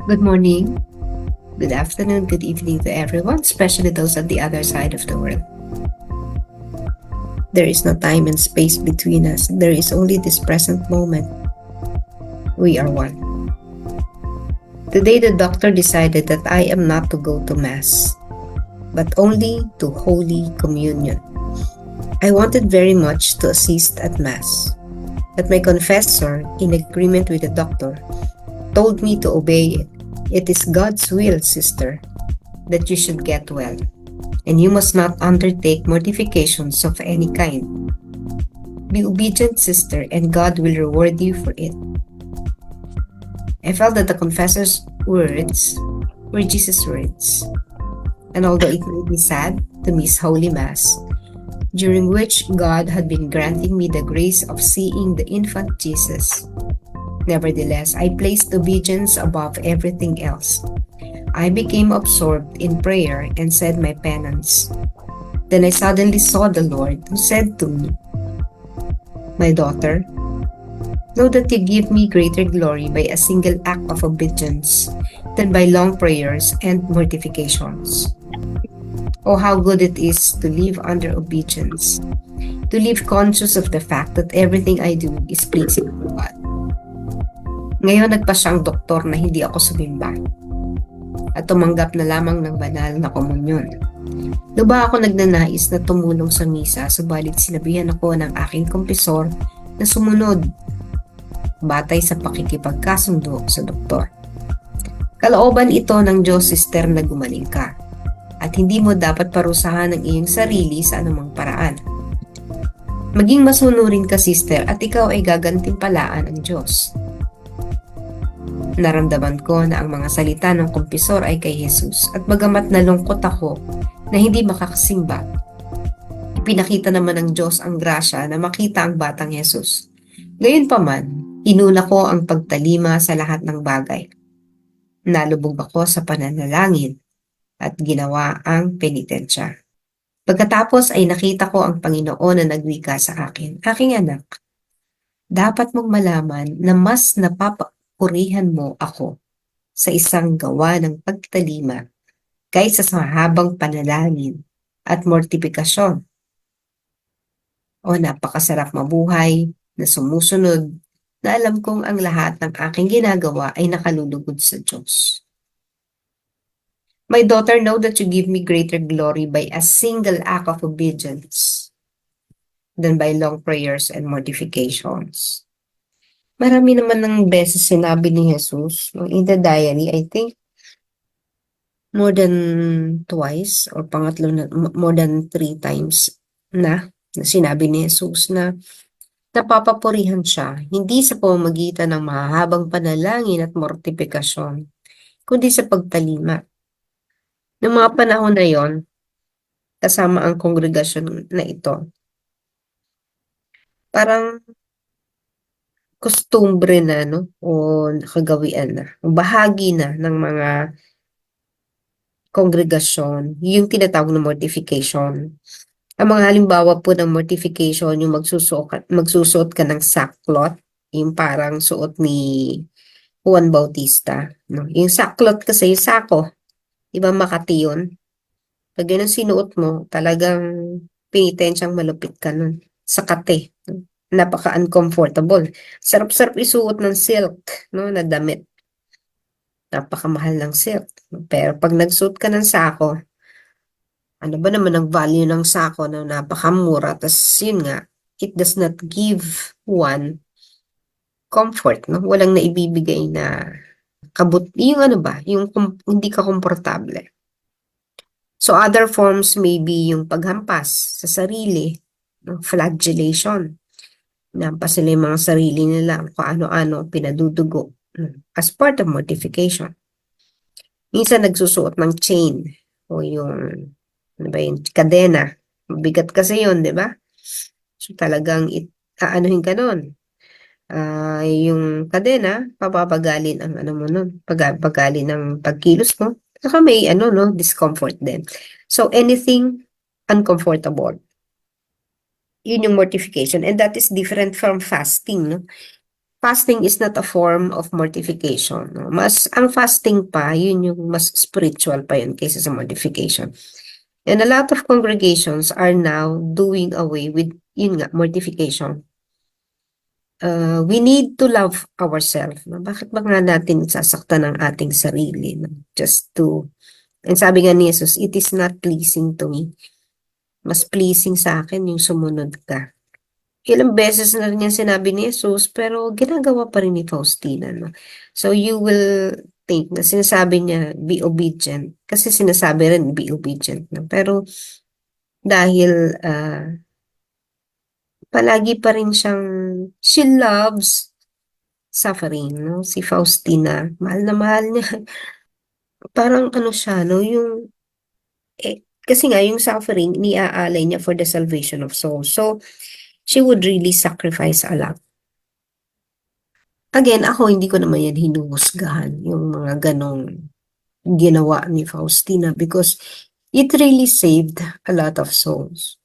Good morning, good afternoon, good evening to everyone, especially those on the other side of the world. There is no time and space between us. There is only this present moment. We are one. Today, the doctor decided that I am not to go to Mass, but only to Holy Communion. I wanted very much to assist at Mass, but my confessor, in agreement with the doctor, told me to obey it. It is God's will, sister, that you should get well, and you must not undertake mortifications of any kind. Be obedient, sister, and God will reward you for it. I felt that the confessor's words were Jesus' words, and although it made me sad to miss Holy Mass, during which God had been granting me the grace of seeing the infant Jesus, nevertheless, I placed obedience above everything else. I became absorbed in prayer and said my penance. Then I suddenly saw the Lord, who said to me, "My daughter, know that you give me greater glory by a single act of obedience than by long prayers and mortifications." Oh, how good it is to live under obedience, to live conscious of the fact that everything I do is pleasing to God. Ngayon, nagpa siyang doktor na hindi ako sumimba at tumanggap na lamang ng banal na komunyon. Luba ako nagnanais na tumulong sa misa, subalit sinabihan ako ng aking kompesor na sumunod batay sa pakikipagkasundo sa doktor. Kalooban ito ng Diyos, sister, na gumaling ka, at hindi mo dapat parusahan ang iyong sarili sa anumang paraan. Maging masunurin ka, sister, at ikaw ay gagantimpalaan ng Diyos. Naramdaman ko na ang mga salita ng kompesor ay kay Jesus, at bagamat nalungkot ako na hindi makakasimba, ipinakita naman ng Diyos ang grasya na makita ang batang Jesus. Gayunpaman, inuna ko ang pagtalima sa lahat ng bagay. Nalubog ako sa pananalangin at ginawa ang penitensya. Pagkatapos ay nakita ko ang Panginoon na nagwika sa akin, "Aking anak, dapat mong malaman na mas napapurihan mo ako sa isang gawa ng pagtalima kaysa sa mahabang panalangin at mortifikasyon. O napakasarap mabuhay na sumusunod na alam kong ang lahat ng aking ginagawa ay nakalulugod sa Diyos. My daughter, know that you give me greater glory by a single act of obedience than by long prayers and mortifications." Marami naman ng beses sinabi ni Jesus in the diary, I think more than twice or pangatlo na, more than 3 times na sinabi ni Jesus na napapapurihan siya, hindi sa pamamagitan ng mahahabang panalangin at mortifikasyon, kundi sa pagtalima. Noong mga panahon na yon, kasama ang kongregasyon na ito, parang kostumbre na, no? O kagawian na, bahagi na ng mga kongregasyon, yung tinatawag na mortification. Ang mga halimbawa po ng mortification, yung magsusuot ka ng sackcloth, yung parang suot ni Juan Bautista. No? Yung sackcloth kasi, yung sako, iba Makati yun. Pag yun ang sinuot mo, talagang penitensyang malupit ka nun. Sakate. No? Napaka-uncomfortable. Sarap-sarap isuot ng silk, no, na damit. Napakamahal ng silk. Pero pag nagsuot ka ng sako, ano ba naman ang value ng sako na napakamura? Tas yun nga, it does not give one comfort, no? Walang naibibigay na yung ano ba, yung hindi ka komportable. So other forms may be yung paghampas sa sarili, no? Flagellation. Nampas sila yung mga sarili nila, kung ano-ano, pinadudugo, as part of mortification. Minsan nagsusuot ng chain, o yung, ano ba yun, kadena. Bigat kasi yun, di ba? So talagang, aanuhin ka nun. Yung kadena, papapagalin ang ano mo nun, papagalin ng pagkilos mo. Saka may, no, discomfort din. So anything uncomfortable, yun yung mortification, and that is different from fasting, no? fasting is not a form of mortification. No? Ang fasting pa, yun yung mas spiritual pa yun kaysa sa mortification. And a lot of congregations are now doing away with, yun nga, mortification. We need to love ourselves. No? Bakit ba nga natin sasaktan ang ating sarili? No? And sabi nga ni Jesus, it is not pleasing to me. Mas pleasing sa akin yung sumunod ka. Ilang beses na rin yan sinabi ni Jesus, pero ginagawa pa rin ni Faustina. No? So you will think na sinasabi niya, be obedient. Kasi sinasabi rin, be obedient. No? Pero dahil palagi pa rin siyang, she loves suffering. No? Si Faustina, mahal na mahal niya. Parang ano siya, no? Kasi nga yung suffering, niaalay niya for the salvation of souls. So, she would really sacrifice a lot. Again, ako hindi ko naman yan hinuhusgahan yung mga ganong ginawa ni Faustina because it really saved a lot of souls.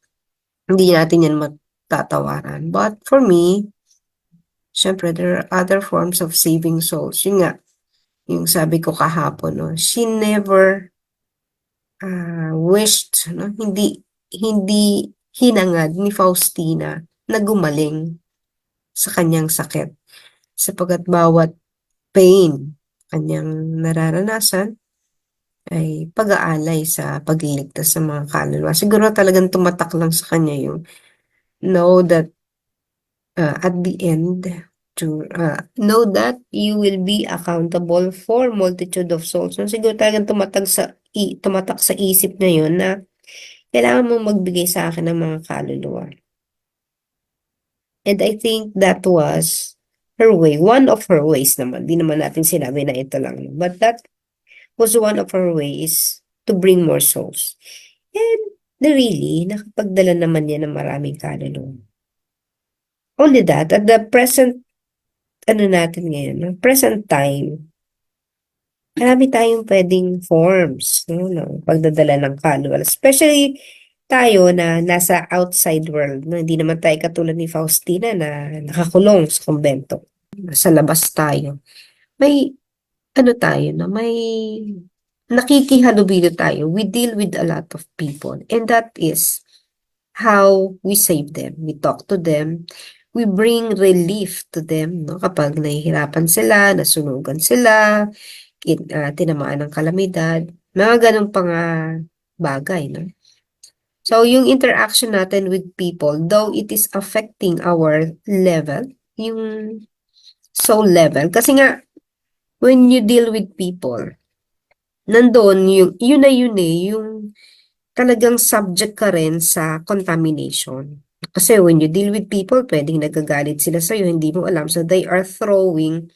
Hindi natin yan matatawaran. But for me, syempre, there are other forms of saving souls. Yun nga, yung sabi ko kahapon, no? She never wished, no? Hindi hinangad ni Faustina na gumaling sa kanyang sakit. Sapagkat bawat pain kanyang nararanasan ay pag-aalay sa pagliligtas sa mga kaluluwa. Siguro talagang tumatak lang sa kanya yung know that at the end, know that you will be accountable for multitude of souls. So, siguro talagang tumatak sa isip na yun na kailangan mong magbigay sa akin ng mga kaluluwa. And I think that was her way. One of her ways naman. Di naman natin sinabi na ito lang. But that was one of her ways to bring more souls. And really, nakapagdala naman niya ng maraming kaluluwa. Only that, at the present, natin ngayon, present time, marami tayong pwedeng forms, no, pagdadala ng kaluluwa. Especially tayo na nasa outside world, no? Hindi naman tayo katulad ni Faustina na nakakulong sa kumbento. Sa labas tayo. May, tayo, no? May nakikihalubilo tayo. We deal with a lot of people. And that is how we save them. We talk to them. We bring relief to them, no? Kapag nahihirapan sila, nasunugan sila, tinamaan ng kalamidad, mga ganun pang bagay, no? So, yung interaction natin with people, though it is affecting our level, yung soul level, kasi nga, when you deal with people, nandun, yun yung talagang subject ka rin sa contamination. Kasi when you deal with people, pwedeng nagagalit sila sa'yo, hindi mo alam. So, they are throwing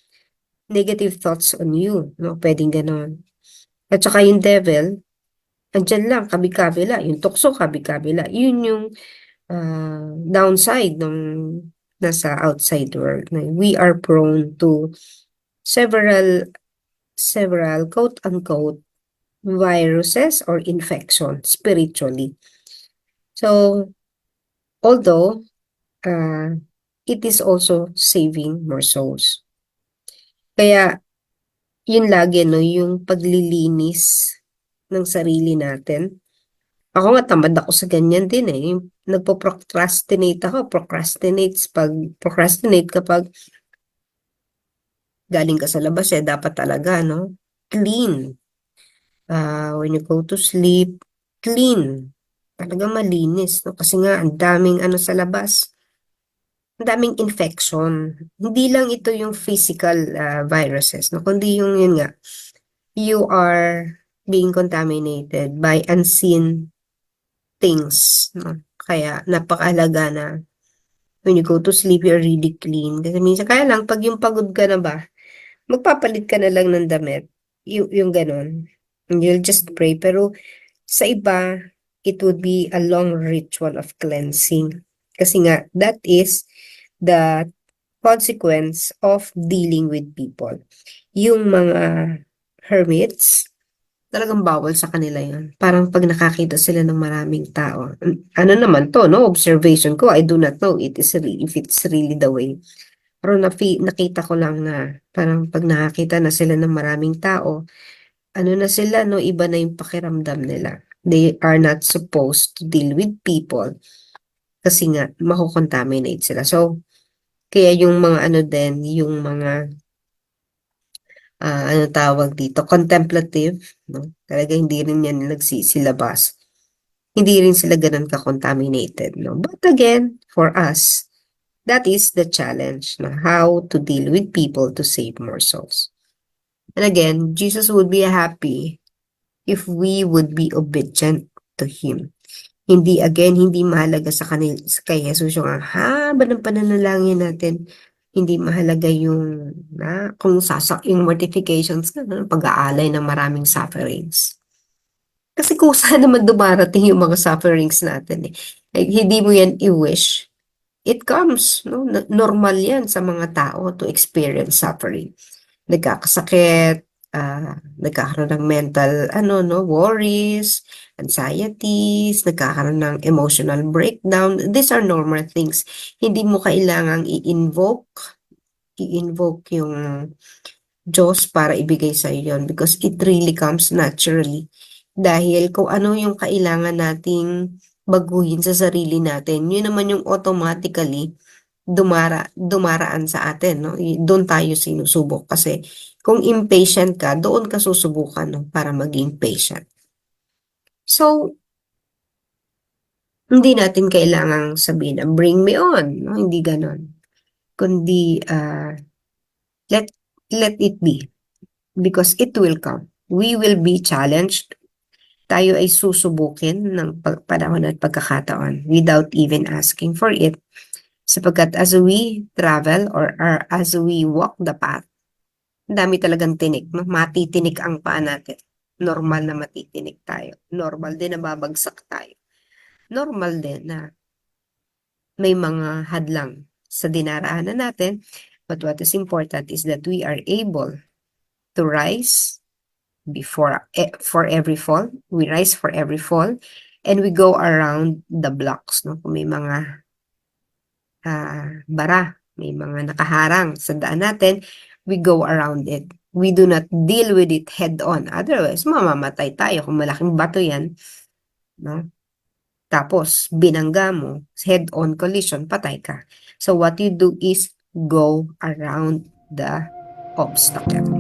negative thoughts on you. No? Pwedeng ganon. At saka yung devil, andyan lang, kabi-kabila. Yung tukso, kabi-kabila. Yun yung downside ng nasa outside world. We are prone to several quote-unquote viruses or infection spiritually. So, although it is also saving more souls. Kaya, yun lagi, no, yung paglilinis ng sarili natin. Ako nga, tamad ako sa ganyan din eh. Yung procrastinate kapag galing ka sa labas eh, dapat talaga, no? Clean. When you go to sleep, clean. Talagang malinis, no? Kasi nga, ang daming sa labas. Ang daming infection. Hindi lang ito yung physical viruses, no? Kundi yun nga, you are being contaminated by unseen things, no? Kaya napakahalaga na when you go to sleep, you're really clean. Kasi minsan, kaya lang, pag yung pagod ka na ba, magpapalit ka na lang ng damit. Yung ganon. You'll just pray. Pero sa iba, it would be a long ritual of cleansing. Kasi nga, that is the consequence of dealing with people. Yung mga hermits, talagang bawal sa kanila yun. Parang pag nakakita sila ng maraming tao. Ano naman to, no? Observation ko, I do not know if it's really the way. Pero nakita ko lang na parang pag nakakita na sila ng maraming tao, ano na sila, no, iba na yung pakiramdam nila. They are not supposed to deal with people kasi nga, makukontaminate sila. So, kaya yung mga ano din, yung mga, ano tawag dito, contemplative, no? Talaga hindi rin yan nagsisilabas. Hindi rin sila ganun ka-contaminated, no? But again, for us, that is the challenge, no? How to deal with people to save more souls. And again, Jesus would be happy if we would be obedient to Him. Hindi mahalaga sa kanil, kay Jesus yung haba ng pananalangin natin. Hindi mahalaga yung, kung yung mortifications ka, pag-aalay ng maraming sufferings. Kasi kung saan naman dumarating yung mga sufferings natin eh. Like, hindi mo yan i-wish. It comes, no? Normal yan sa mga tao to experience suffering. Nagkakasakit, nagkakaroon ng mental, worries, anxieties, nagkakaroon ng emotional breakdown. These are normal things. Hindi mo kailangang i-invoke yung Diyos para ibigay sa yun because it really comes naturally. Dahil kung ano yung kailangan nating baguhin sa sarili natin, yun naman yung automatically dumaraan sa atin, no? Doon tayo sinusubok kasi kung impatient ka, doon ka susubukan, no, para maging patient. So, hindi natin kailangang sabihin na bring me on, no? Hindi ganon. Kundi let it be because it will come. We will be challenged. Tayo ay susubukin ng panahon at pagkakataon without even asking for it. Sapagkat as we travel or as we walk the path, dami talagang tinik, no? Matitinik ang paa natin. Normal na matitinik tayo. Normal din na babagsak tayo. Normal din na may mga hadlang sa dinaraanan natin. But what is important is that we are able to rise for every fall. We rise for every fall and we go around the blocks, no? Kung may mga bara, may mga nakaharang sa daan natin, we go around it. We do not deal with it head on. Otherwise, mamamatay tayo kung malaking bato yan, no? Tapos, binangga mo, head-on collision, patay ka. So, what you do is go around the obstacle.